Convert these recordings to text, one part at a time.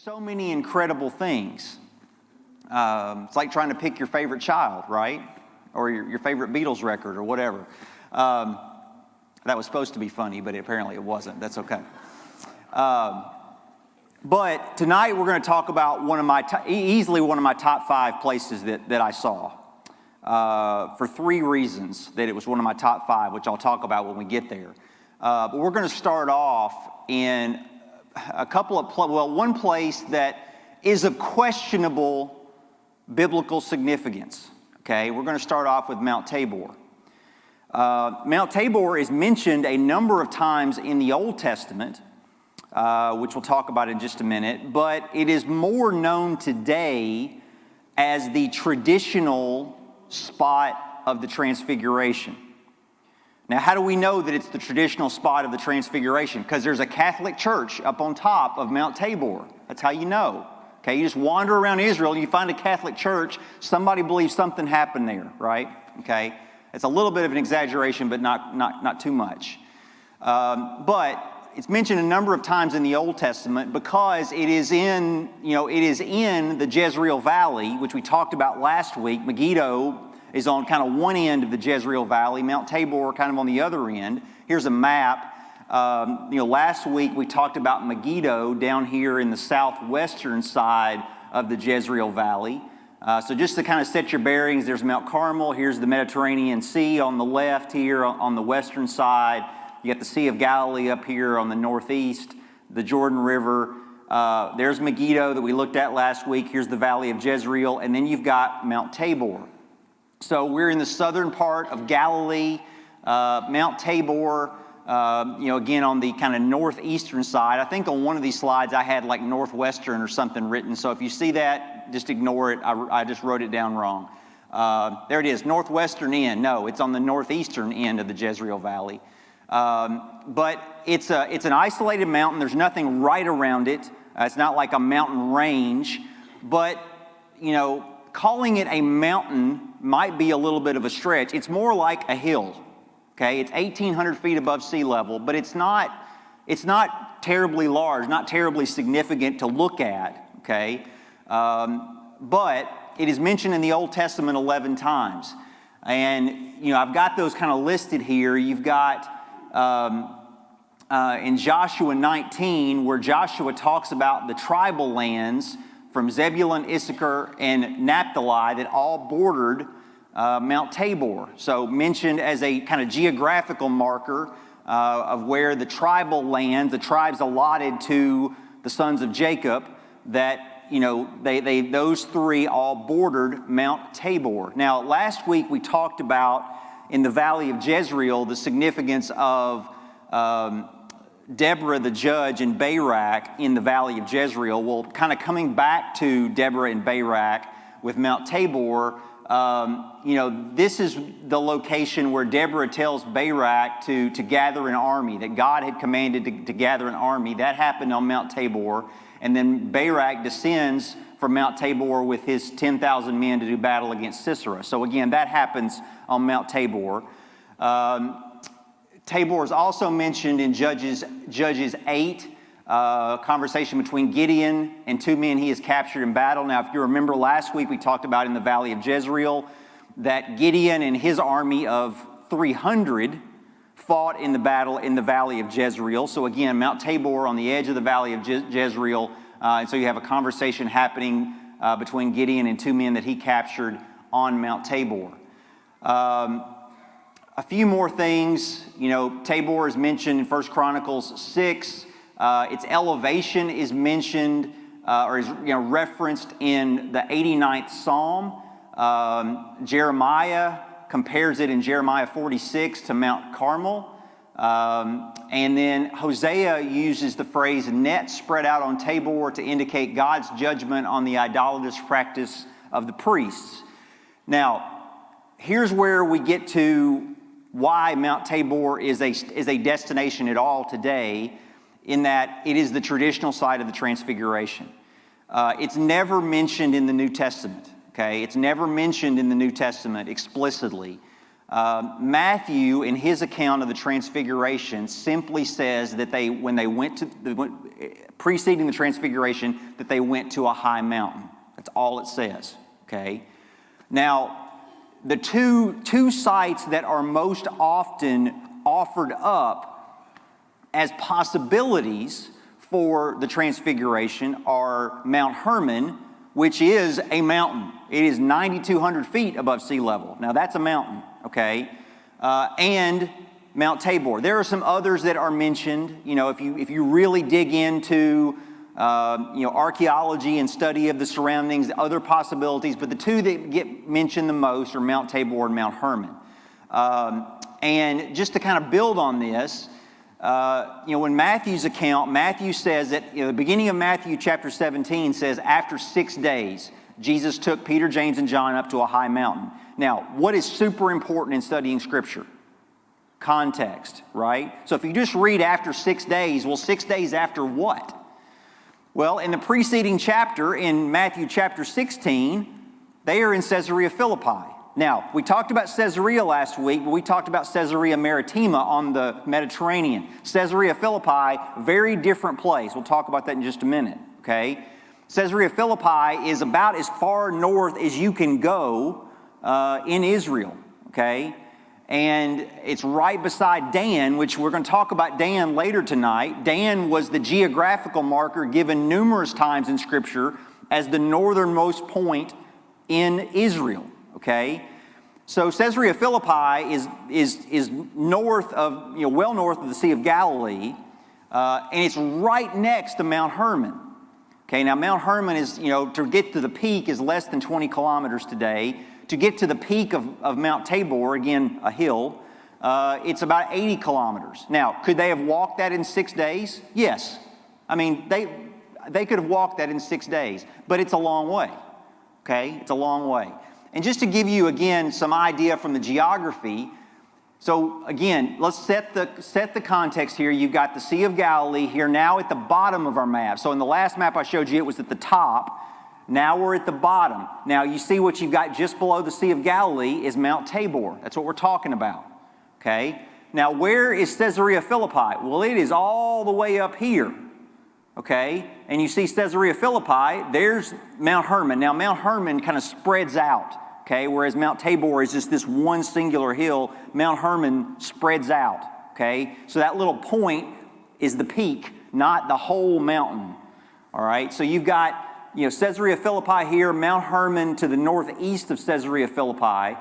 so many incredible things. It's like trying to pick your favorite child, right? Or your favorite Beatles record or whatever. That was supposed to be funny, but apparently it wasn't. That's okay. But tonight we're going to talk about easily one of my top 5 places that I saw. For 3 reasons that it was one of my top 5, which I'll talk about when we get there. But we're going to start off in one place that is of questionable biblical significance. Okay, we're going to start off with Mount Tabor. Mount Tabor is mentioned a number of times in the Old Testament, which we'll talk about in just a minute, but it is more known today as the traditional spot of the Transfiguration. Now, how do we know that it's the traditional spot of the Transfiguration? Because there's a Catholic church up on top of Mount Tabor. That's how you know. Okay, you just wander around Israel and you find a Catholic church, somebody believes something happened there, right? Okay, it's a little bit of an exaggeration, but not too much. But it's mentioned a number of times in the Old Testament because it is in the Jezreel Valley, which we talked about last week. Megiddo is on kind of one end of the Jezreel Valley, Mount Tabor kind of on the other end. Here's a map. Last week we talked about Megiddo down here in the southwestern side of the Jezreel Valley. So just to kind of set your bearings, there's Mount Carmel. Here's the Mediterranean Sea on the left here on the western side. You got the Sea of Galilee up here on the northeast, the Jordan River. There's Megiddo that we looked at last week. Here's the Valley of Jezreel. And then you've got Mount Tabor. So we're in the southern part of Galilee, Mount Tabor, again on the kind of northeastern side. I think on one of these slides I had like northwestern or something written. So if you see that, just ignore it. I just wrote it down wrong. There it is, northwestern end. No, it's on the northeastern end of the Jezreel Valley. But it's an isolated mountain. There's nothing right around it. It's not like a mountain range. But, calling it a mountain might be a little bit of a stretch. It's more like a hill. Okay, it's 1,800 feet above sea level, but it's not terribly large, not terribly significant to look at. Okay, but it is mentioned in the Old Testament 11 times, and I've got those kind of listed here. You've got in Joshua 19, where Joshua talks about the tribal lands from Zebulun, Issachar, and Naphtali that all bordered Mount Tabor. So mentioned as a kind of geographical marker of where the tribal lands, the tribes allotted to the sons of Jacob, that those 3 all bordered Mount Tabor. Now, last week we talked about in the Valley of Jezreel the significance of Deborah the judge in Barak in the Valley of Jezreel. Well, kind of coming back to Deborah and Barak with Mount Tabor, this is the location where Deborah tells Barak to gather an army, that God had commanded to gather an army. That happened on Mount Tabor. And then Barak descends from Mount Tabor with his 10,000 men to do battle against Sisera. So again, that happens on Mount Tabor. Tabor is also mentioned in Judges 8, conversation between Gideon and 2 men he has captured in battle. Now, if you remember last week, we talked about in the Valley of Jezreel that Gideon and his army of 300 fought in the battle in the Valley of Jezreel. So again, Mount Tabor on the edge of the Valley of Jezreel. And so you have a conversation happening between Gideon and 2 men that he captured on Mount Tabor. A few more things. Tabor is mentioned in 1 Chronicles 6. Its elevation is mentioned or is referenced in the 89th Psalm. Jeremiah compares it in Jeremiah 46 to Mount Carmel. And then Hosea uses the phrase net spread out on Tabor to indicate God's judgment on the idolatrous practice of the priests. Now, here's where we get to why Mount Tabor is a destination at all today, in that it is the traditional site of the Transfiguration. It's never mentioned in the New Testament. Okay, it's never mentioned in the New Testament explicitly. Matthew, in his account of the Transfiguration, simply says that preceding the Transfiguration, that they went to a high mountain. That's all it says, okay? Now, the two sites that are most often offered up as possibilities for the Transfiguration are Mount Hermon, which is a mountain. It is 9,200 feet above sea level. Now, that's a mountain, okay? And Mount Tabor. There are some others that are mentioned. You know, if you really dig into archaeology and study of the surroundings, the other possibilities, but the two that get mentioned the most are Mount Tabor and Mount Hermon. And just to kind of build on this, in Matthew's account, Matthew says that, the beginning of Matthew chapter 17 says, after 6 days, Jesus took Peter, James, and John up to a high mountain. Now, what is super important in studying Scripture? Context, right? So if you just read after 6 days, well, 6 days after what? Well, in the preceding chapter, in Matthew chapter 16, they are in Caesarea Philippi. Now, we talked about Caesarea last week, but we talked about Caesarea Maritima on the Mediterranean. Caesarea Philippi, very different place. We'll talk about that in just a minute, okay? Caesarea Philippi is about as far north as you can go in Israel, okay? And it's right beside Dan, which we're going to talk about Dan later tonight. Dan was the geographical marker given numerous times in Scripture as the northernmost point in Israel, okay? So Caesarea Philippi is north of, well north of the Sea of Galilee, and it's right next to Mount Hermon. Okay, now Mount Hermon is, to get to the peak is less than 20 kilometers today. To get to the peak of Mount Tabor, again, a hill, it's about 80 kilometers. Now, could they have walked that in 6 days? Yes. I mean, they could have walked that in 6 days, but it's a long way, okay? It's a long way. And just to give you, again, some idea from the geography, so again, let's set the context here. You've got the Sea of Galilee here now at the bottom of our map. So in the last map I showed you, it was at the top. Now we're at the bottom. Now you see what you've got just below the Sea of Galilee is Mount Tabor. That's what we're talking about, okay? Now where is Caesarea Philippi? Well, it is all the way up here, okay? And you see Caesarea Philippi, there's Mount Hermon. Now Mount Hermon kind of spreads out, okay? Whereas Mount Tabor is just this one singular hill, Mount Hermon spreads out, okay? So that little point is the peak, not the whole mountain, all right? So you've got Caesarea Philippi here, Mount Hermon to the northeast of Caesarea Philippi.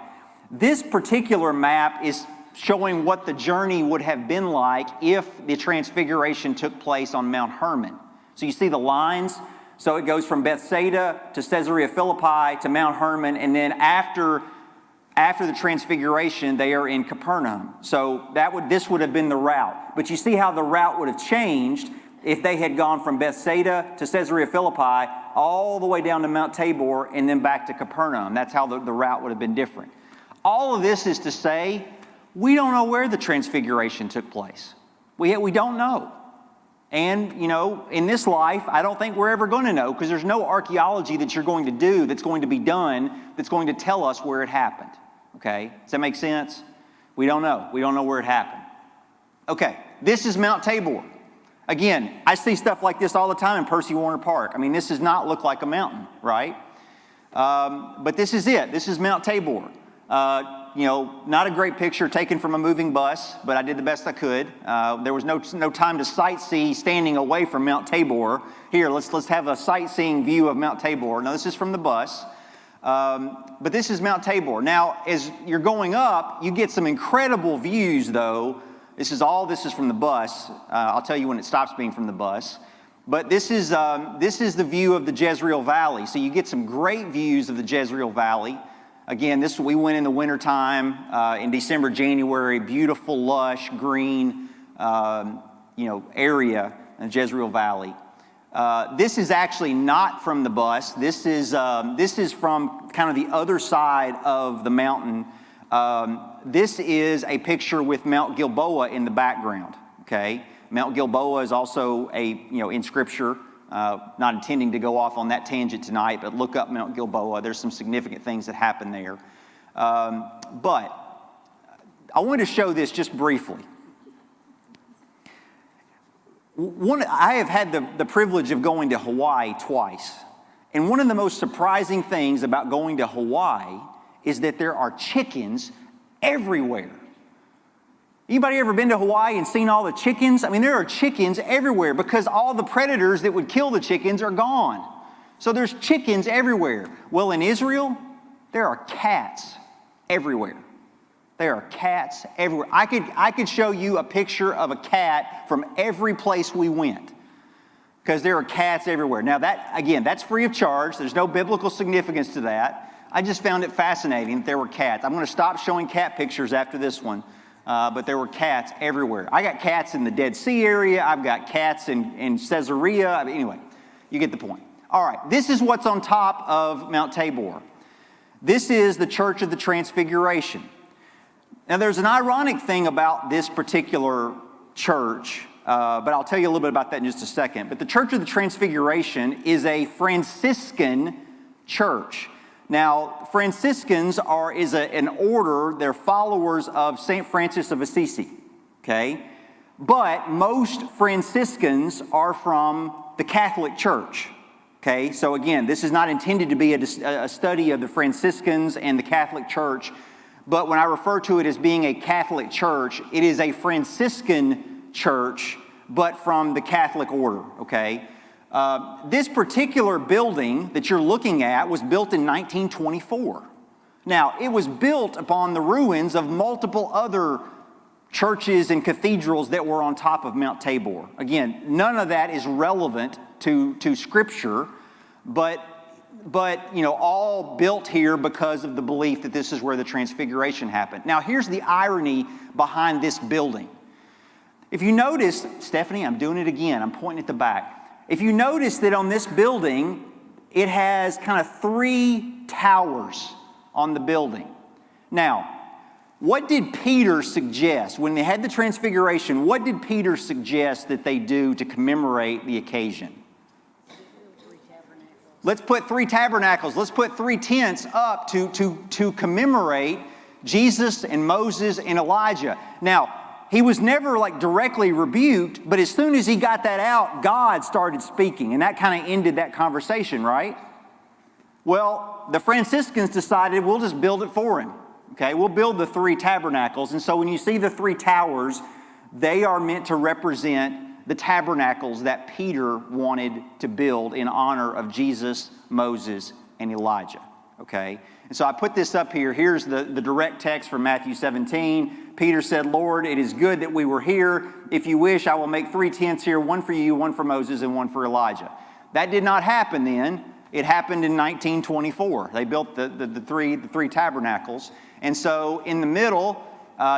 This particular map is showing what the journey would have been like if the Transfiguration took place on Mount Hermon. So you see the lines? So it goes from Bethsaida to Caesarea Philippi to Mount Hermon, and then after the Transfiguration, they are in Capernaum. So this would have been the route. But you see how the route would have changed if they had gone from Bethsaida to Caesarea Philippi all the way down to Mount Tabor and then back to Capernaum. That's how the route would have been different. All of this is to say, we don't know where the Transfiguration took place. We don't know. And, in this life, I don't think we're ever going to know because there's no archaeology that you're going to do that's going to be done that's going to tell us where it happened. Okay? Does that make sense? We don't know. We don't know where it happened. Okay, this is Mount Tabor. Again, I see stuff like this all the time in Percy Warner Park. I mean, this does not look like a mountain, right? But this is it. This is Mount Tabor. Not a great picture taken from a moving bus, but I did the best I could. There was no time to sightsee standing away from Mount Tabor. Here, let's have a sightseeing view of Mount Tabor. Now, this is from the bus. But this is Mount Tabor. Now, as you're going up, you get some incredible views, though. This is from the bus. I'll tell you when it stops being from the bus. But this is the view of the Jezreel Valley. So you get some great views of the Jezreel Valley. Again, we went in the wintertime, in December, January, beautiful, lush, green, area in the Jezreel Valley. This is actually not from the bus. This is from kind of the other side of the mountain. This is a picture with Mount Gilboa in the background, okay? Mount Gilboa is also in Scripture. Not intending to go off on that tangent tonight, but look up Mount Gilboa. There's some significant things that happen there. But I wanted to show this just briefly. I have had the privilege of going to Hawaii twice. And one of the most surprising things about going to Hawaii is that there are chickens everywhere. Anybody ever been to Hawaii and seen all the chickens? I mean, there are chickens everywhere because all the predators that would kill the chickens are gone. So there's chickens everywhere. Well, in Israel, there are cats everywhere. There are cats everywhere. I could show you a picture of a cat from every place we went because there are cats everywhere. Now that, again, that's free of charge. There's no biblical significance to that. I just found it fascinating that there were cats. I'm going to stop showing cat pictures after this one, but there were cats everywhere. I got cats in the Dead Sea area. I've got cats in Caesarea. Anyway, you get the point. All right, this is what's on top of Mount Tabor. This is the Church of the Transfiguration. Now, there's an ironic thing about this particular church, but I'll tell you a little bit about that in just a second. But the Church of the Transfiguration is a Franciscan church. Now, Franciscans is an order. They're followers of St. Francis of Assisi, okay? But most Franciscans are from the Catholic Church, okay? So again, this is not intended to be a study of the Franciscans and the Catholic Church, but when I refer to it as being a Catholic church, it is a Franciscan church, but from the Catholic order, okay? This particular building that you're looking at was built in 1924. Now, it was built upon the ruins of multiple other churches and cathedrals that were on top of Mount Tabor. Again, none of that is relevant to Scripture, but you know, all built here because of the belief that this is where the Transfiguration happened. Now, here's the irony behind this building. If you notice, Stephanie, I'm doing it again. I'm pointing at the back. If you notice that on this building, it has kind of 3 towers on the building. Now, what did Peter suggest? When they had the Transfiguration, what did Peter suggest that they do to commemorate the occasion? Let's put 3 tabernacles. Let's put 3 tents up to commemorate Jesus and Moses and Elijah. Now, he was never like directly rebuked, but as soon as he got that out, God started speaking, and that kind of ended that conversation, right? Well, the Franciscans decided we'll just build it for him. Okay, we'll build the 3 tabernacles, and so when you see the 3 towers, they are meant to represent the tabernacles that Peter wanted to build in honor of Jesus, Moses, and Elijah. Okay, and so I put this up here. Here's the direct text from Matthew 17. Peter said, "Lord, it is good that we were here. If you wish, I will make 3 tents here, one for you, one for Moses, and one for Elijah." That did not happen then. It happened in 1924. They built the three tabernacles. And so in the middle,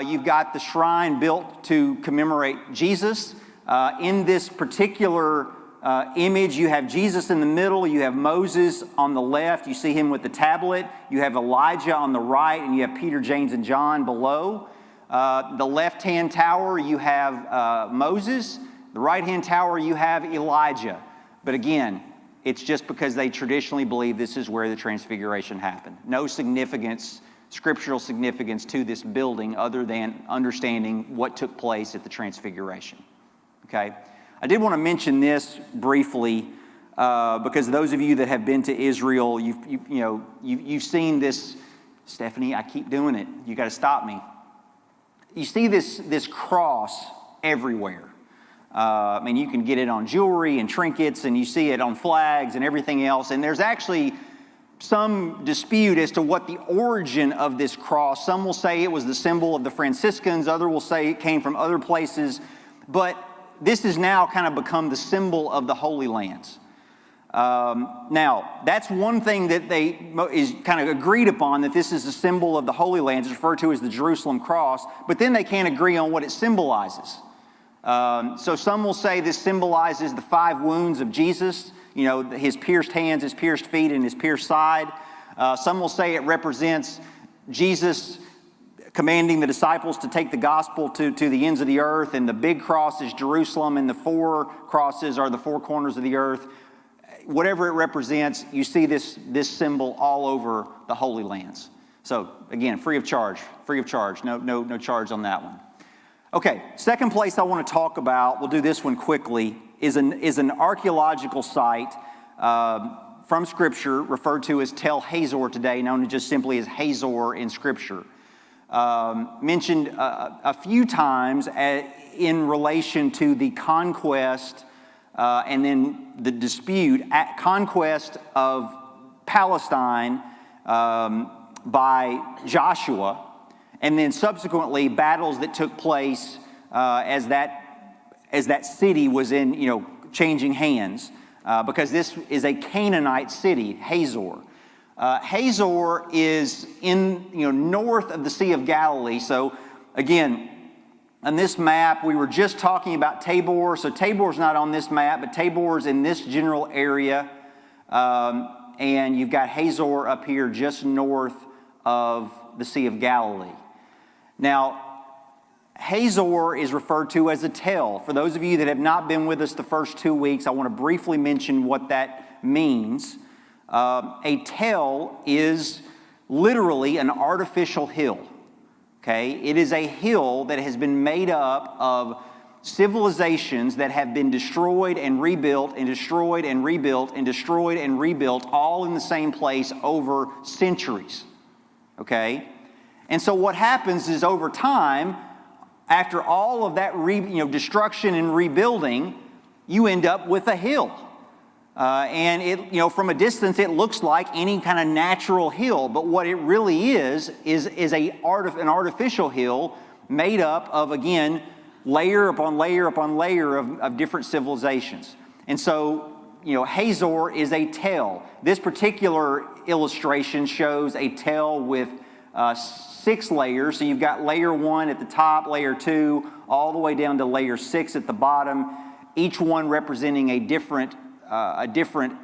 you've got the shrine built to commemorate Jesus. In this particular image, you have Jesus in the middle, you have Moses on the left, you see him with the tablet, you have Elijah on the right, and you have Peter, James, and John below. The left-hand tower, you have Moses. The right-hand tower, you have Elijah. But again, it's just because they traditionally believe this is where the Transfiguration happened. No significance, scriptural significance to this building other than understanding what took place at the Transfiguration. Okay? I did want to mention this briefly because those of you that have been to Israel, you've seen this. Stephanie, I keep doing it. You got to stop me. You see this cross everywhere. I mean, you can get it on jewelry and trinkets, and you see it on flags and everything else. And there's actually some dispute as to what the origin of this cross. Some will say it was the symbol of the Franciscans. Others will say it came from other places. But this has now kind of become the symbol of the Holy Lands. Now, that's one thing that is kind of agreed upon, that this is a symbol of the Holy Lands. It's referred to as the Jerusalem cross. But then they can't agree on what it symbolizes. So some will say this symbolizes the 5 wounds of Jesus, his pierced hands, his pierced feet, and his pierced side. Some will say it represents Jesus commanding the disciples to take the gospel to the ends of the earth, and the big cross is Jerusalem, and the 4 crosses are the 4 corners of the earth. Whatever it represents, you see this symbol all over the Holy Lands. So again, free of charge, no charge on that one. Okay, second place I want to talk about, we'll do this one quickly, is an archaeological site from Scripture referred to as Tel Hazor today, known just simply as Hazor in Scripture. Mentioned a few times in relation to the conquest and then the dispute, conquest of Palestine by Joshua, and then subsequently battles that took place as that city was in, changing hands, because this is a Canaanite city, Hazor. Hazor is in, north of the Sea of Galilee. So again, on this map, we were just talking about Tabor. So Tabor's not on this map, but Tabor's in this general area. And you've got Hazor up here just north of the Sea of Galilee. Now, Hazor is referred to as a tell. For those of you that have not been with us the first 2 weeks, I want to briefly mention what that means. A tell is literally an artificial hill. Okay? It is a hill that has been made up of civilizations that have been destroyed and rebuilt and destroyed and rebuilt and destroyed and rebuilt all in the same place over centuries. Okay? And so what happens is over time, after all of that destruction and rebuilding, you end up with a hill. And it, from a distance, it looks like any kind of natural hill, but what it really is an artificial hill made up of, again, layer upon layer upon layer of different civilizations. And so, Hazor is a tell. This particular illustration shows a tell with 6 layers. So you've got layer 1 at the top, layer 2, all the way down to layer 6 at the bottom, each one representing a different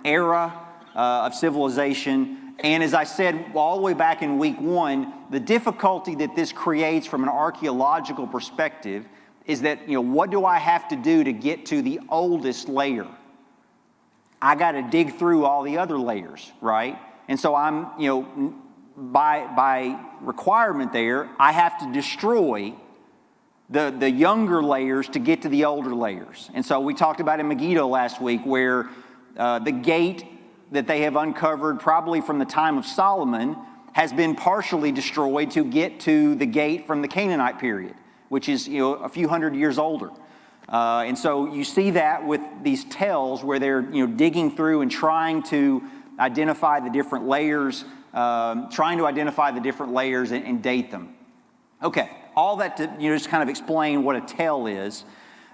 era of civilization. And as I said all the way back in week 1, the difficulty that this creates from an archaeological perspective is that, what do I have to do to get to the oldest layer? I got to dig through all the other layers, right? And so I'm, by requirement there, I have to destroy the younger layers to get to the older layers. And so we talked about in Megiddo last week where the gate that they have uncovered probably from the time of Solomon has been partially destroyed to get to the gate from the Canaanite period, which is a few hundred years older. And so you see that with these tells where they're digging through and trying to identify the different layers, and date them. Okay, all that to just kind of explain what a tell is.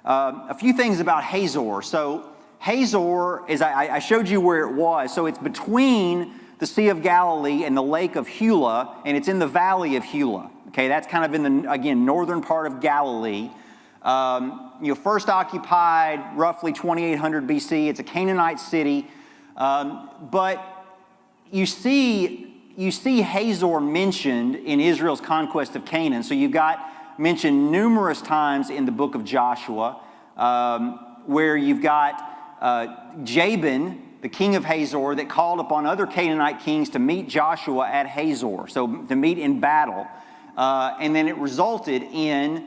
A few things about Hazor. So Hazor is, I showed you where it was. So it's between the Sea of Galilee and the Lake of Hula, and it's in the Valley of Hula. Okay, that's kind of in the, again, northern part of Galilee. First occupied roughly 2800 BC. It's a Canaanite city. But you see Hazor mentioned in Israel's conquest of Canaan. So you've got mentioned numerous times in the book of Joshua, where you've got Jabin, the king of Hazor, that called upon other Canaanite kings to meet Joshua at Hazor, so to meet in battle. And then it resulted in,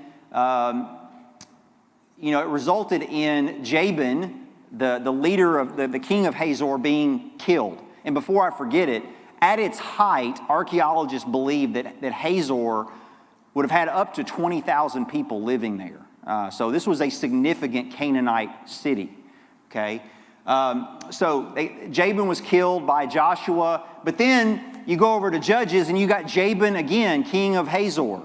Jabin, the leader of the king of Hazor, being killed. And before I forget it, at its height, archaeologists believe that Hazor would have had up to 20,000 people living there. So this was a significant Canaanite city. Okay, Jabin was killed by Joshua, but then you go over to Judges and you got Jabin again, king of Hazor.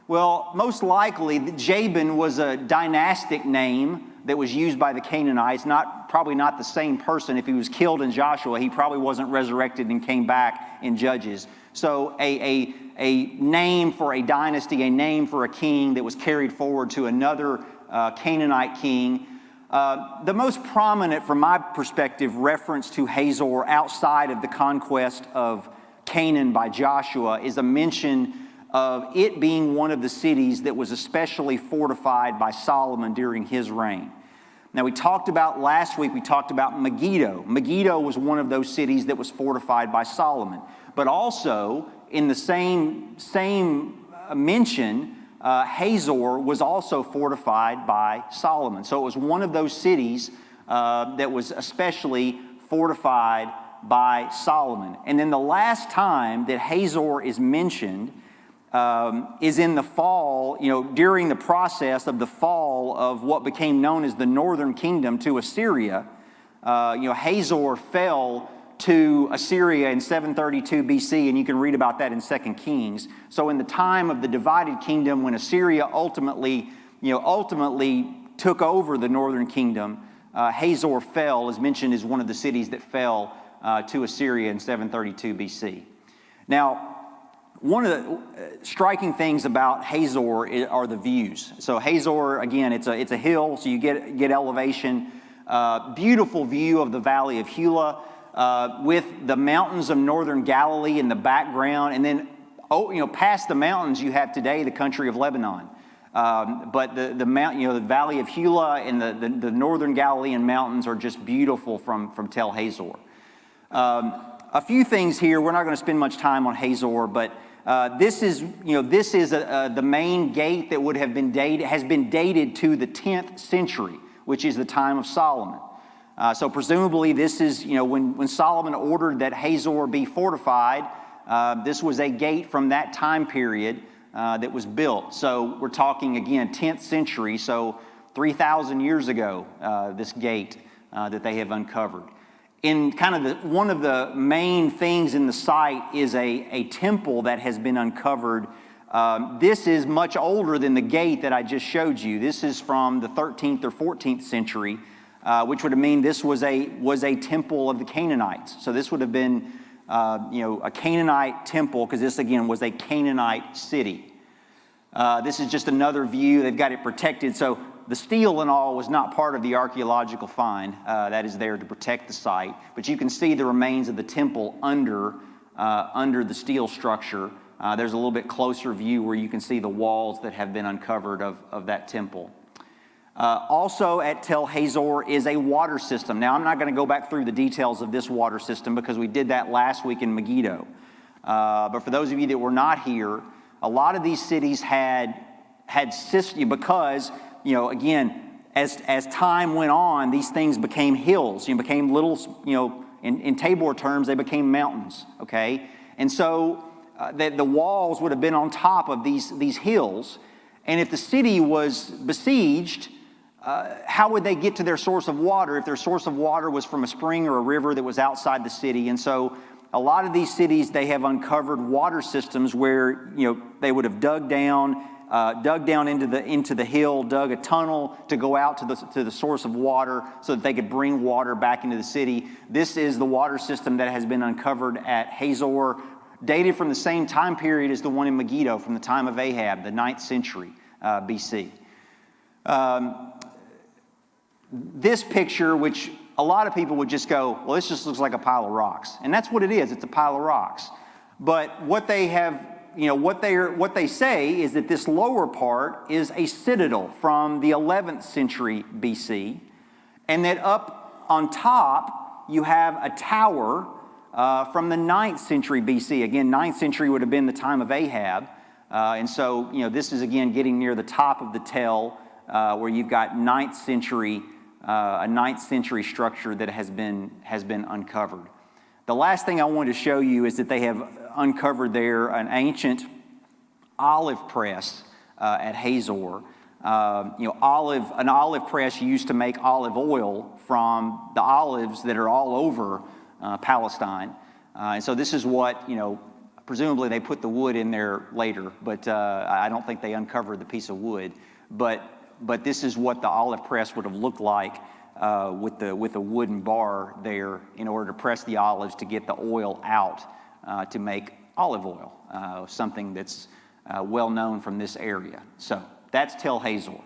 Well, most likely Jabin was a dynastic name that was used by the Canaanites, probably not the same person. If he was killed in Joshua, he probably wasn't resurrected and came back in Judges. So a name for a dynasty, a name for a king that was carried forward to another Canaanite king. The most prominent, from my perspective, reference to Hazor outside of the conquest of Canaan by Joshua is a mention of it being one of the cities that was especially fortified by Solomon during his reign. Now last week we talked about Megiddo. Megiddo was one of those cities that was fortified by Solomon. But also in the same mention, Hazor was also fortified by Solomon. So it was one of those cities that was especially fortified by Solomon. And then the last time that Hazor is mentioned is in the fall, during the process of the fall of what became known as the northern kingdom to Assyria. Hazor fell to Assyria in 732 BC, and you can read about that in 2 Kings. So in the time of the divided kingdom, when Assyria ultimately took over the northern kingdom, Hazor fell, as mentioned, is one of the cities that fell to Assyria in 732 BC. Now, one of the striking things about Hazor are the views. So Hazor, again, it's a hill, so you get elevation. Beautiful view of the valley of Hela, with the mountains of northern Galilee in the background, and then past the mountains you have today the country of Lebanon. But the valley of Hela and the northern Galilean mountains are just beautiful from Tel Hazor. A few things here. We're not going to spend much time on Hazor, but this is the main gate that has been dated to the 10th century, which is the time of Solomon. So presumably this is, when Solomon ordered that Hazor be fortified, this was a gate from that time period that was built. So we're talking, again, 10th century, so 3,000 years ago, this gate that they have uncovered. In kind of one of the main things in the site is a temple that has been uncovered. This is much older than the gate that I just showed you. This is from the 13th or 14th century, which would mean this was a temple of the Canaanites. So this would have been a Canaanite temple, because this again was a Canaanite city. This is just another view. They've got it protected. So the steel and all was not part of the archaeological find that is there to protect the site. But you can see the remains of the temple under the steel structure. There's a little bit closer view where you can see the walls that have been uncovered of that temple. Also at Tel Hazor is a water system. Now, I'm not going to go back through the details of this water system because we did that last week in Megiddo. But for those of you that were not here, a lot of these cities had systems because, again, as time went on, these things became hills, became little, in Tabor terms, they became mountains, okay? And so the walls would have been on top of these hills. And if the city was besieged, how would they get to their source of water if their source of water was from a spring or a river that was outside the city? And so a lot of these cities, they have uncovered water systems where, they would have dug down into the hill, dug a tunnel to go out to the source of water so that they could bring water back into the city. This is the water system that has been uncovered at Hazor, dated from the same time period as the one in Megiddo, from the time of Ahab, the 9th century BC. This picture, which a lot of people would just go, well, this just looks like a pile of rocks. And that's what it is. It's a pile of rocks. But what they have, what they say is that this lower part is a citadel from the 11th century BC, and that up on top you have a tower from the 9th century BC. Again, 9th century would have been the time of Ahab. And so, this is, again, getting near the top of the Tel, where you've got a 9th century structure that has been uncovered. The last thing I wanted to show you is that they have uncovered there an ancient olive press at Hazor. An olive press used to make olive oil from the olives that are all over Palestine. And so this is what, presumably they put the wood in there later, but I don't think they uncovered the piece of wood. But this is what the olive press would have looked like with a wooden bar there in order to press the olives to get the oil out to make olive oil, something that's well known from this area. So that's Tel Hazor.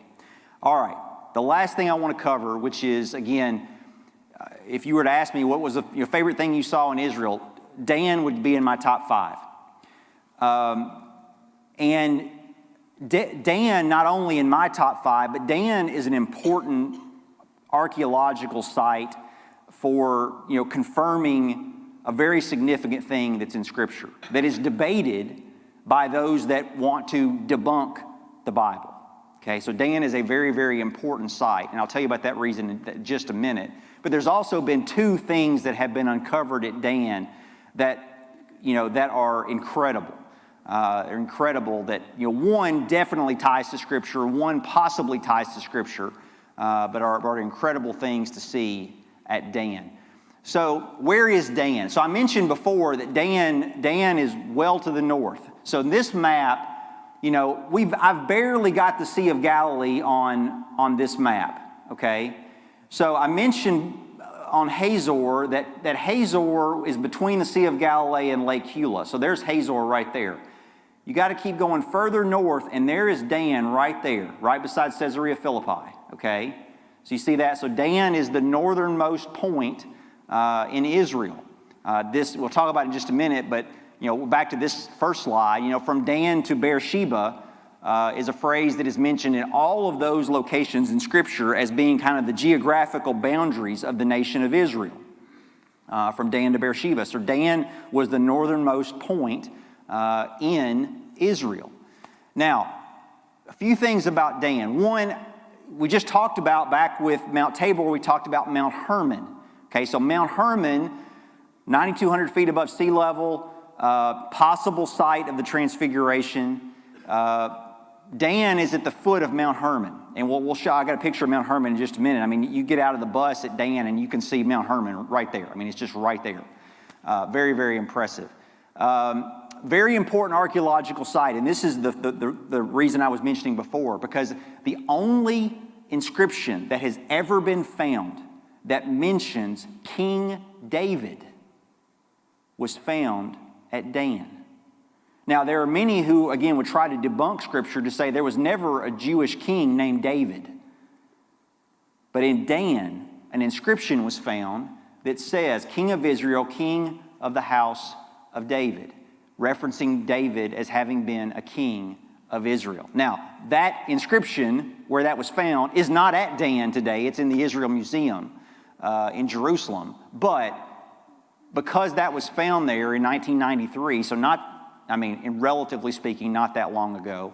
All right, the last thing I want to cover, which is, again, if you were to ask me what was your favorite thing you saw in Israel, Dan would be in my top 5. And Dan, not only in my top 5, but Dan is an important archaeological site for, confirming a very significant thing that's in Scripture that is debated by those that want to debunk the Bible. Okay, so Dan is a very, very important site, and I'll tell you about that reason in just a minute. But there's also been two things that have been uncovered at Dan that, that are incredible. They're incredible that, one definitely ties to Scripture, one possibly ties to Scripture, but are incredible things to see at Dan. So where is Dan? So I mentioned before that Dan is well to the north. So in this map, I've barely got the Sea of Galilee on this map, okay? So I mentioned on Hazor that Hazor is between the Sea of Galilee and Lake Hula. So there's Hazor right there. You got to keep going further north, and there is Dan right there, right beside Caesarea Philippi, okay? So you see that? So Dan is the northernmost point in Israel. We'll talk about it in just a minute, but back to this first slide, from Dan to Beersheba is a phrase that is mentioned in all of those locations in Scripture as being kind of the geographical boundaries of the nation of Israel, from Dan to Beersheba. So Dan was the northernmost point in Israel. Now, a few things about Dan. One, we just talked about back with Mount Tabor, we talked about Mount Hermon. Okay, so Mount Hermon, 9,200 feet above sea level, possible site of the Transfiguration. Dan is at the foot of Mount Hermon, and we'll show. I got a picture of Mount Hermon in just a minute. I mean, you get out of the bus at Dan, and you can see Mount Hermon right there. I mean, it's just right there. Very, very impressive. Very important archaeological site, and this is the reason I was mentioning before, because the only inscription that has ever been found that mentions King David was found at Dan. Now, there are many who, again, would try to debunk Scripture to say there was never a Jewish king named David. But in Dan, an inscription was found that says, King of Israel, King of the house of David, referencing David as having been a king of Israel. Now, that inscription, where that was found, is not at Dan today. It's in the Israel Museum in Jerusalem. But because that was found there in 1993, so relatively speaking, not that long ago,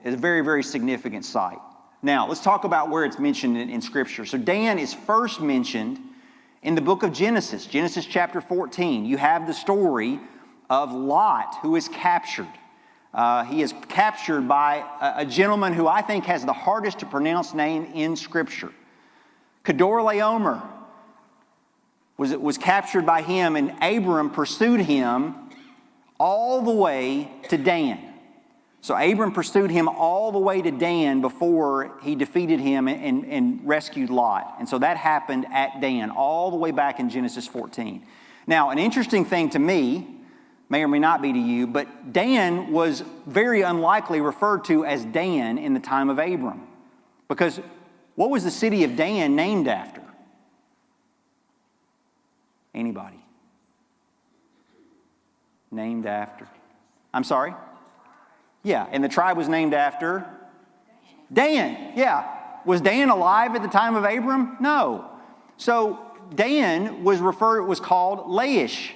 it's a very, very significant site. Now, let's talk about where it's mentioned in Scripture. So Dan is first mentioned in the book of Genesis, Genesis chapter 14. You have the story of Lot, who is captured. He is captured by a gentleman who I think has the hardest to pronounce name in Scripture. Kedorlaomer was captured by him, and Abram pursued him all the way to Dan. So Abram pursued him all the way to Dan before he defeated him and rescued Lot. And so that happened at Dan, all the way back in Genesis 14. Now, an interesting thing to me, may or may not be to you, but Dan was very unlikely referred to as Dan in the time of Abram. Because what was the city of Dan named after? Anybody? Named after? I'm sorry? Yeah, and the tribe was named after? Dan, yeah. Was Dan alive at the time of Abram? No. So Dan was called Laish.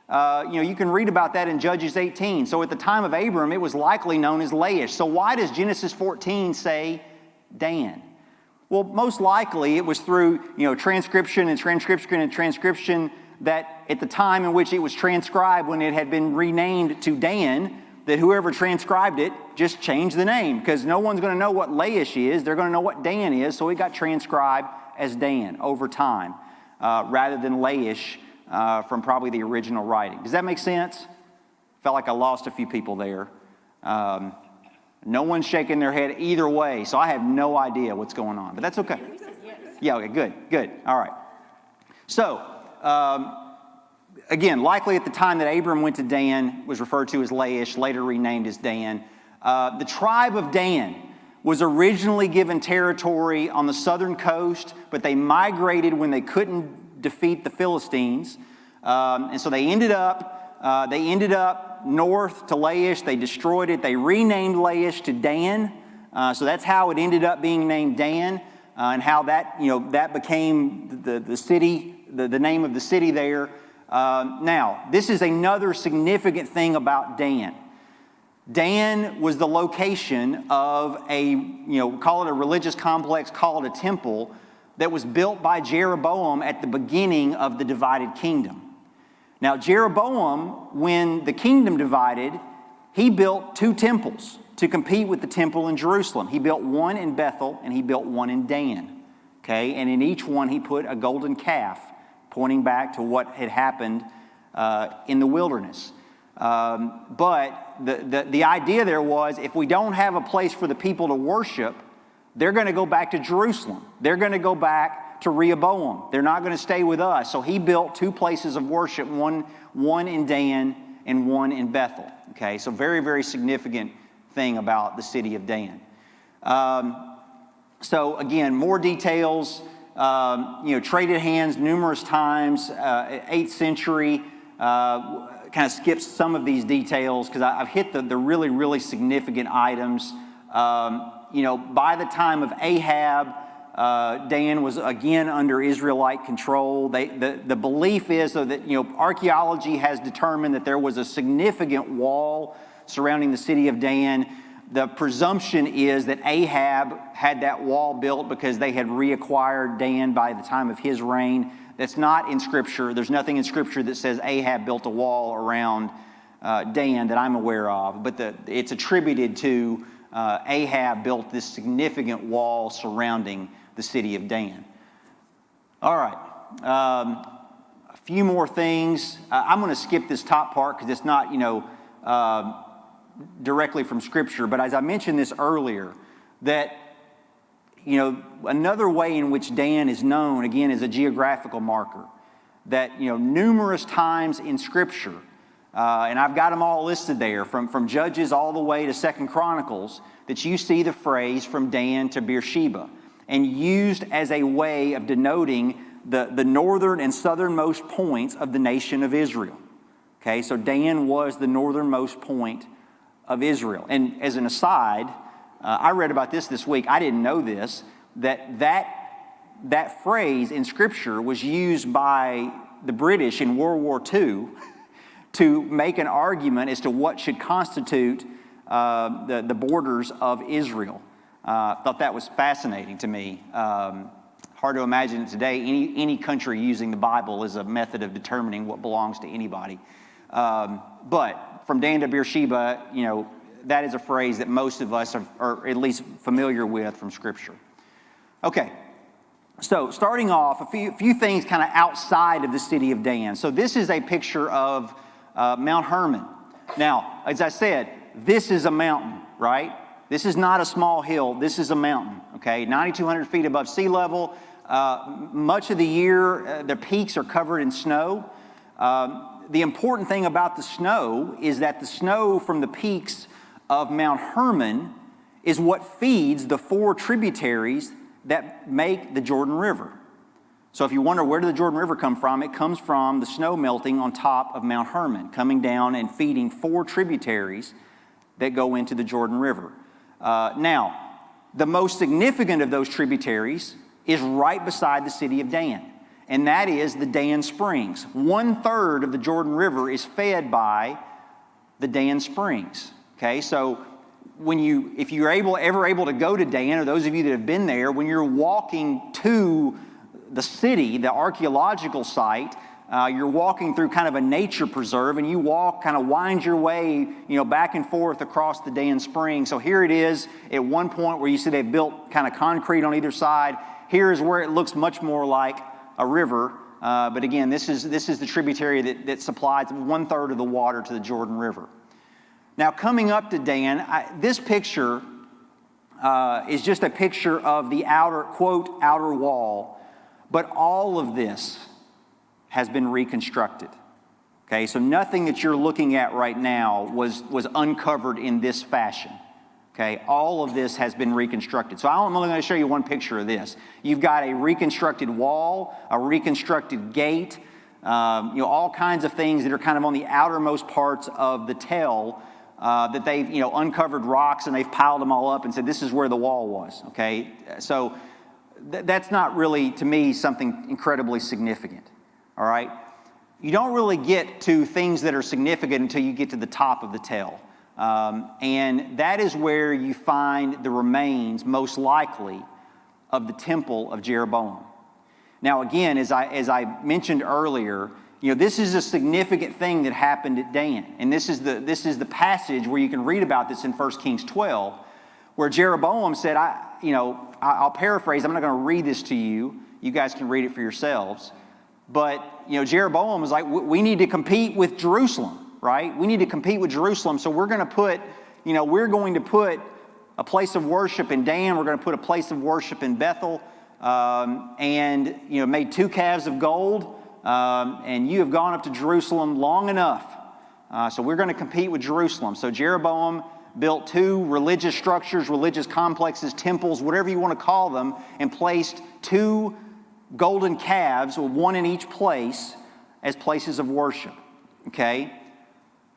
You can read about that in Judges 18. So at the time of Abram, it was likely known as Laish. So why does Genesis 14 say Dan? Well, most likely it was through, transcription that at the time in which it was transcribed, when it had been renamed to Dan, that whoever transcribed it just changed the name, because no one's going to know what Laish is. They're going to know what Dan is, so it got transcribed as Dan over time, rather than Laish from probably the original writing. Does that make sense? Felt like I lost a few people there. No one's shaking their head either way, so I have no idea what's going on, but that's okay. Yeah, okay, good. All right. So, again, likely at the time that Abram went to Dan, was referred to as Laish, later renamed as Dan. The tribe of Dan was originally given territory on the southern coast, but they migrated when they couldn't defeat the Philistines. And so they ended up north to Laish. They destroyed it. They renamed Laish to Dan. So that's how it ended up being named Dan, and how that became the city, the name of the city there. Now, this is another significant thing about Dan. Dan was the location of call it a religious complex, call it a temple, that was built by Jeroboam at the beginning of the divided kingdom. Now, Jeroboam, when the kingdom divided, he built 2 temples to compete with the temple in Jerusalem. He built one in Bethel and he built one in Dan. Okay, and in each one he put a golden calf, pointing back to what had happened in the wilderness. But the idea there was, if we don't have a place for the people to worship, they're going to go back to Jerusalem. They're going to go back to Rehoboam. They're not going to stay with us. So he built 2 places of worship, one in Dan and one in Bethel. Okay, so very, very significant thing about the city of Dan. So again, more details. Traded hands numerous times. 8th century. Kind of skips some of these details because I've hit the really, really significant items. By the time of Ahab, Dan was again under Israelite control. The belief is, though, that archaeology has determined that there was a significant wall surrounding the city of Dan. The presumption is that Ahab had that wall built because they had reacquired Dan by the time of his reign. That's not in Scripture. There's nothing in Scripture that says Ahab built a wall around Dan that I'm aware of, but it's attributed to Ahab built this significant wall surrounding the city of Dan. All right, a few more things. I'm going to skip this top part because it's not, directly from Scripture, but as I mentioned this earlier, that another way in which Dan is known, again, is a geographical marker. That, numerous times in Scripture, and I've got them all listed there, from Judges all the way to 2 Chronicles, that you see the phrase from Dan to Beersheba, and used as a way of denoting the northern and southernmost points of the nation of Israel. Okay, so Dan was the northernmost point of Israel. And as an aside, I read about this week. I didn't know this, that phrase in Scripture was used by the British in World War II to make an argument as to what should constitute the borders of Israel. I thought that was fascinating to me. Hard to imagine today any country using the Bible as a method of determining what belongs to anybody. But from Dan to Beersheba, that is a phrase that most of us are at least familiar with from Scripture. Okay, so starting off, a few things kind of outside of the city of Dan. So this is a picture of Mount Hermon. Now, as I said, this is a mountain, right? This is not a small hill. This is a mountain, okay? 9,200 feet above sea level. Much of the year, the peaks are covered in snow. The important thing about the snow is that the snow from the peaks of Mount Hermon is what feeds the 4 tributaries that make the Jordan River. So if you wonder where did the Jordan River come from, it comes from the snow melting on top of Mount Hermon, coming down and feeding 4 tributaries that go into the Jordan River. Now, the most significant of those tributaries is right beside the city of Dan, and that is the Dan Springs. 1/3 of the Jordan River is fed by the Dan Springs. Okay, so if you're ever able to go to Dan, or those of you that have been there, when you're walking to the city, the archaeological site, you're walking through kind of a nature preserve, and you wind your way, back and forth across the Dan Springs. So here it is at one point where you see they've built kind of concrete on either side. Here is where it looks much more like a river, but again, this is the tributary that supplies 1/3 of the water to the Jordan River. Now, coming up to Dan, this picture is just a picture of the outer, quote, outer wall, but all of this has been reconstructed. Okay, so nothing that you're looking at right now was uncovered in this fashion. Okay, all of this has been reconstructed. So I'm only going to show you one picture of this. You've got a reconstructed wall, a reconstructed gate, all kinds of things that are kind of on the outermost parts of the Tel that they've uncovered rocks and they've piled them all up and said this is where the wall was. Okay, so that's not really, to me, something incredibly significant. All right. you don't really get to things that are significant until you get to the top of the Tel. And that is where you find the remains, most likely, of the temple of Jeroboam. Now, again, as I mentioned earlier, this is a significant thing that happened at Dan. And this is the passage where you can read about this in 1 Kings 12, where Jeroboam said, I'll paraphrase, I'm not going to read this to you. You guys can read it for yourselves. But, Jeroboam was like, we need to compete with Jerusalem, right? We need to compete with Jerusalem. So we're going to put a place of worship in Dan. We're going to put a place of worship in Bethel. And made 2 calves of gold. And you have gone up to Jerusalem long enough. So we're going to compete with Jerusalem. So Jeroboam built 2 religious structures, religious complexes, temples, whatever you want to call them, and placed 2 golden calves, 1 in each place, as places of worship. Okay?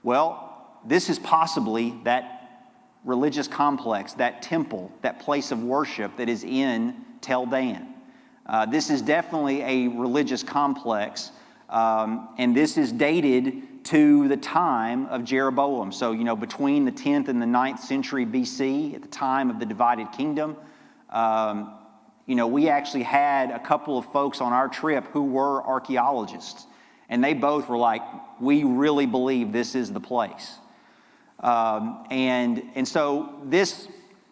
Well, this is possibly that religious complex, that temple, that place of worship that is in Tel Dan. This is definitely a religious complex, and this is dated to the time of Jeroboam. So, between the 10th and the 9th century BC, at the time of the divided kingdom, we actually had a couple of folks on our trip who were archaeologists, and they both were like, we really believe this is the place. And so this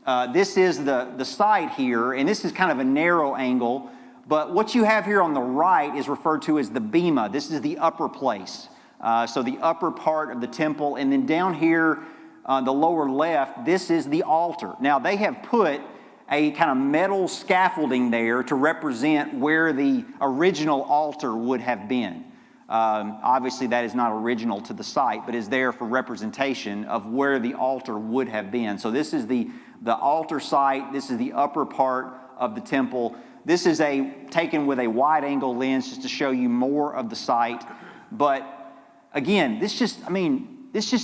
is the site here, and this is kind of a narrow angle, but what you have here on the right is referred to as the bema. This is the upper place, so the upper part of the temple, and then down here on the lower left, this is the altar. Now, they have put a kind of metal scaffolding there to represent where the original altar would have been. Obviously, that is not original to the site, but is there for representation of where the altar would have been. So this is the altar site. This is the upper part of the temple. This is taken with a wide-angle lens just to show you more of the site. But again, this just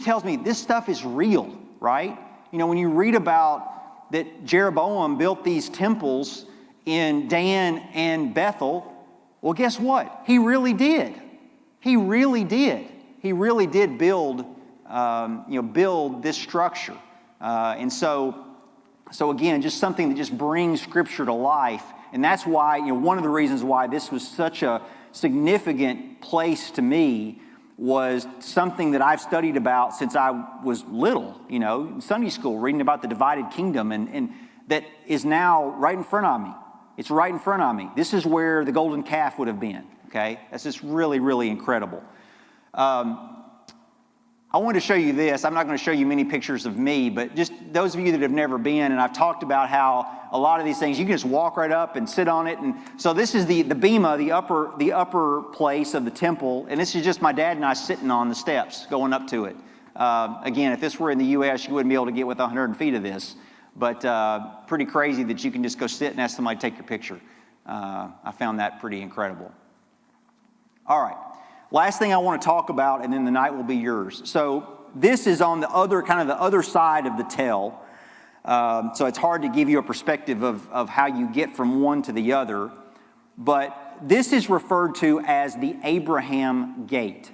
tells me this stuff is real, right? When you read about that Jeroboam built these temples in Dan and Bethel, well, guess what? He really did. He really did. He really did build this structure. And so again, just something that just brings Scripture to life. And that's why, one of the reasons why this was such a significant place to me was something that I've studied about since I was little, in Sunday school, reading about the divided kingdom, and that is now right in front of me. It's right in front of me. This is where the golden calf would have been, okay? That's just really, really incredible. I wanted to show you this. I'm not going to show you many pictures of me, but just those of you that have never been, and I've talked about how a lot of these things, you can just walk right up and sit on it. And so this is the bema, the upper place of the temple, and this is just my dad and I sitting on the steps going up to it. Again, if this were in the U.S., you wouldn't be able to get within 100 feet of this, but pretty crazy that you can just go sit and ask somebody to take your picture. I found that pretty incredible. All right. Last thing I want to talk about, and then the night will be yours. So this is on the other side of the Tel. So it's hard to give you a perspective of how you get from one to the other. But this is referred to as the Abraham Gate.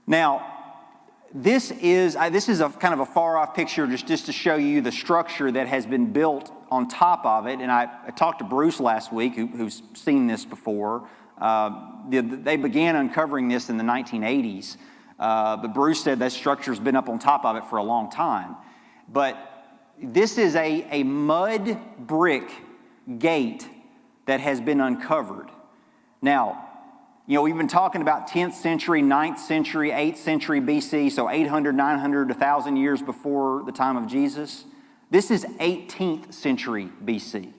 Now, this is a kind of a far-off picture just to show you the structure that has been built on top of it. And I talked to Bruce last week, who's seen this before. They began uncovering this in the 1980s, but Bruce said that structure's been up on top of it for a long time. But this is a mud brick gate that has been uncovered. Now, we've been talking about 10th century, 9th century, 8th century BC, so 800, 900, 1,000 years before the time of Jesus. This is 18th century BC,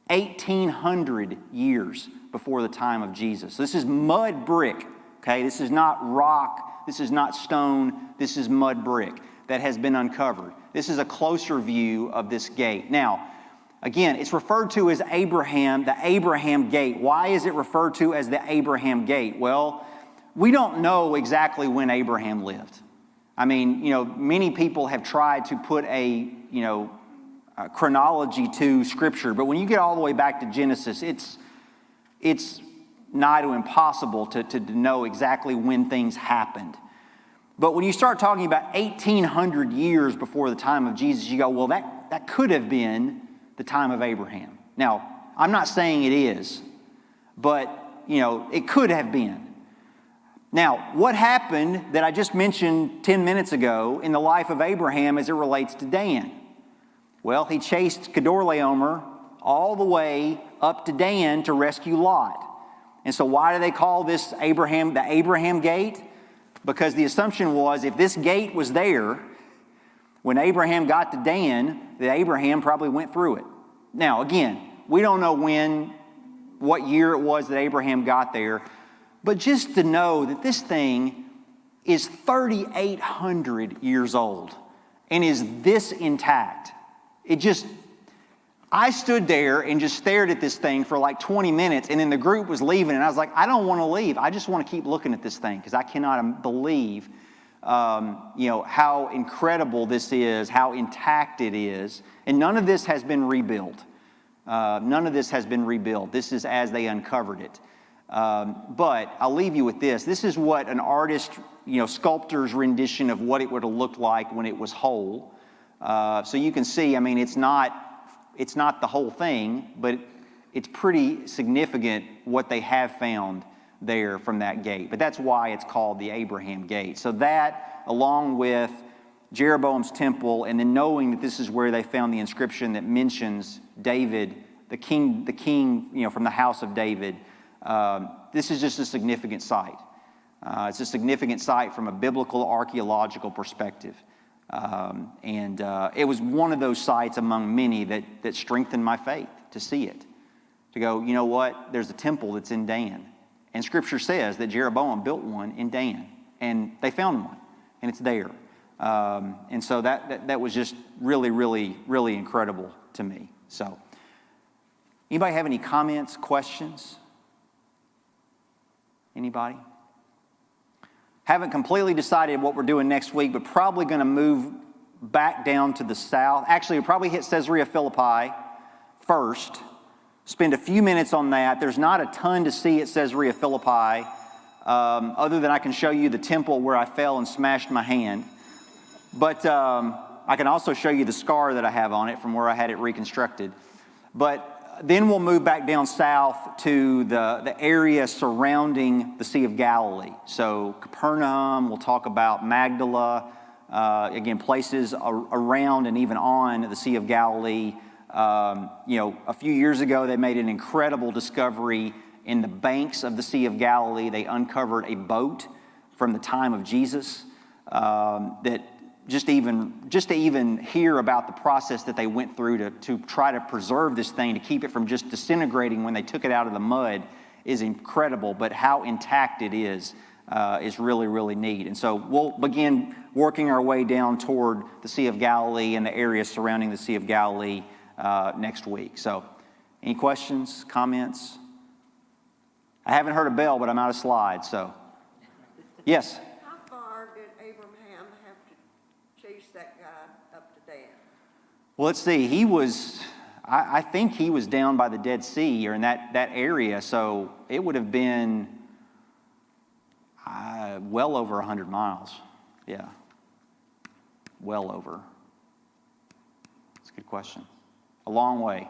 1,800 years before the time of Jesus. This is mud brick, okay? This is not rock, this is not stone, this is mud brick that has been uncovered. This is a closer view of this gate. Now, again, it's referred to as the Abraham Gate. Why is it referred to as the Abraham Gate? Well, we don't know exactly when Abraham lived. I mean, many people have tried to put a chronology to Scripture, but when you get all the way back to Genesis, it's nigh to impossible to know exactly when things happened. But when you start talking about 1,800 years before the time of Jesus, you go, well, that could have been the time of Abraham. Now, I'm not saying it is, but, it could have been. Now, what happened that I just mentioned 10 minutes ago in the life of Abraham as it relates to Dan? Well, he chased Kedorlaomer all the way up to Dan to rescue Lot. And so why do they call this the Abraham Gate? Because the assumption was if this gate was there, when Abraham got to Dan, that Abraham probably went through it. Now, again, we don't know what year it was that Abraham got there, but just to know that this thing is 3,800 years old and is this intact. I stood there and just stared at this thing for like 20 minutes, and then the group was leaving, and I was like, I don't want to leave. I just want to keep looking at this thing because I cannot believe, how incredible this is, how intact it is. And none of this has been rebuilt. None of this has been rebuilt. This is as they uncovered it. But I'll leave you with this. This is what an artist, sculptor's rendition of what it would have looked like when it was whole. So you can see, it's not the whole thing, but it's pretty significant what they have found there from that gate. But that's why it's called the Abraham Gate. So that, along with Jeroboam's temple, and then knowing that this is where they found the inscription that mentions David, the king, from the house of David, this is just a significant site. It's a significant site from a biblical archaeological perspective. And it was one of those sites among many that strengthened my faith to see it. To go, you know what? There's a temple that's in Dan. And Scripture says that Jeroboam built one in Dan. And they found one. And it's there. And so that was just really, really, really incredible to me. So, anybody have any comments, questions? Anybody? Haven't completely decided what we're doing next week, but probably going to move back down to the south. Actually, we'll probably hit Caesarea Philippi first. Spend a few minutes on that. There's not a ton to see at Caesarea Philippi, other than I can show you the temple where I fell and smashed my hand. But I can also show you the scar that I have on it from where I had it reconstructed. But then we'll move back down south to the area surrounding the Sea of Galilee. So Capernaum, we'll talk about Magdala, again, places around and even on the Sea of Galilee. A few years ago, they made an incredible discovery in the banks of the Sea of Galilee. They uncovered a boat from the time of Jesus that just to even hear about the process that they went through to try to preserve this thing, to keep it from just disintegrating when they took it out of the mud is incredible. But how intact it is really, really neat. And so we'll begin working our way down toward the Sea of Galilee and the area surrounding the Sea of Galilee next week. So any questions, comments? I haven't heard a bell, but I'm out of slides, so. Yes? How far did Abraham have to chase that guy up to Dan? Well, let's see. I think he was down by the Dead Sea or in that area, so it would have been well over 100 miles. Yeah. Well over. That's a good question. A long way.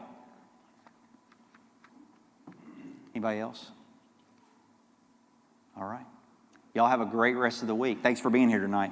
Anybody else? All right. Y'all have a great rest of the week. Thanks for being here tonight.